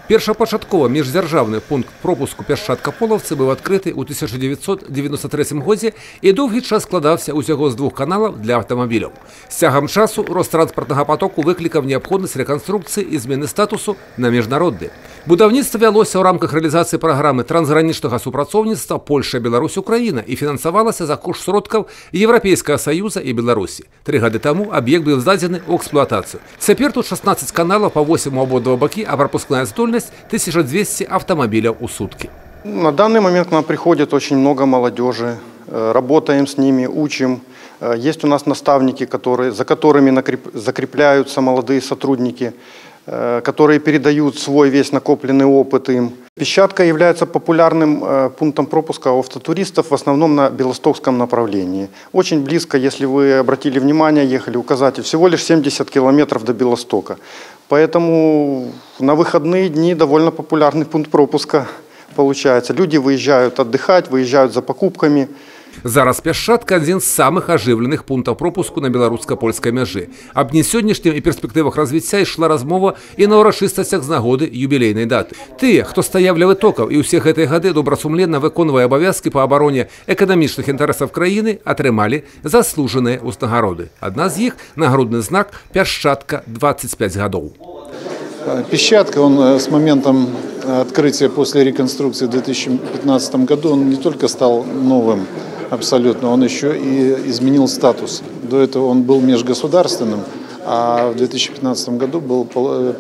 Першапачаткова міждзяржаўны пункт пропуску Пясчатка-Полаўцы быў адкрыты ў 1993 годзе і доўгі час складаўся ўсяго з 2 каналаў для аўтамабіляў. З цягам часу рост транспартнага патоку выклікаў неабходнасць рэканструкцыі і змены статусу на міжнародны. Будаўніцтва вялося ў рамках рэалізацыі праграмы трансгранічнага супрацоўніцтва Польша-Беларусь-Украіна і фінансавалася за кошт сродкаў Еўрапейскага Саюза і Беларусі. 3 гады таму аб'ект быў здадзены ў эксплуатацыю. Цяпер тут 16 каналаў па 8 у абодва бакі, а пропускная здольнасць 1200 автомобилей в сутки. На данный момент к нам приходит очень много молодежи. Работаем с ними, учим. Есть у нас наставники, за которыми закрепляются молодые сотрудники, которые передают свой весь накопленный опыт им. Песчатка является популярным пунктом пропуска у автотуристов, в основном на Белостокском направлении. Очень близко, если вы обратили внимание, ехали указатель, всего лишь 70 километров до Белостока. Поэтому на выходные дни довольно популярный пункт пропуска получается. Люди выезжают отдыхать, выезжают за покупками. Зараз Пясчатка – один з самых ажыўленых пунктаў пропуску на беларуска-польскай мяжы. Аб дні сённяшнім і перспектывах развіцця ішла размова і на ўрачыстасцях з нагоды юбілейнай даты. Тыя, хто стаяў ля вытокаў і ўсе гэтыя гады добрасумленна выконвае абавязкі па абароне эканамічных інтарэсаў краіны, атрымалі заслужаныя ўзнагароды. Адна з іх – нагрудны знак «Пясчатка 25 гадоў». Песчатка, он с моментом открытия после реконструкции в 2015 году, он не только стал новым абсолютно, он еще и изменил статус. До этого он был межгосударственным, а в 2015 году был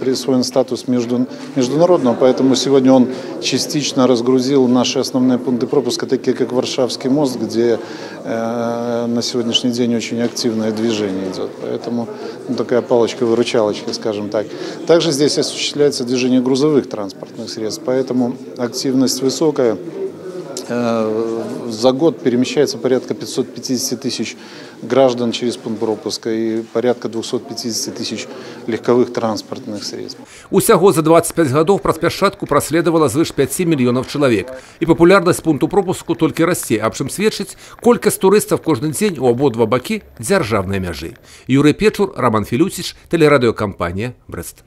присвоен статус международного, поэтому сегодня он частично разгрузил наши основные пункты пропуска, такие как Варшавский мост, где на сегодняшний день очень активное движение идет. Поэтому такая палочка-выручалочка, скажем так. Также здесь осуществляется движение грузовых транспортных средств, поэтому активность высокая. За год перемещается порядка 550 тысяч граждан через пункт пропуска и порядка 250 тысяч легковых транспортных средств. Усяго за 25 гадоў праз Пясчатку праследавала звыш 5 мільёнаў чалавек. І папулярнасць пункту пропуску толькі расце, аб чым сведчыць колькасць турыстаў кожны дзень у абодва бакі дзяржаўнай мяжы. Юрый Печур, Роман Филюсич, телерадиокомпания «Брест».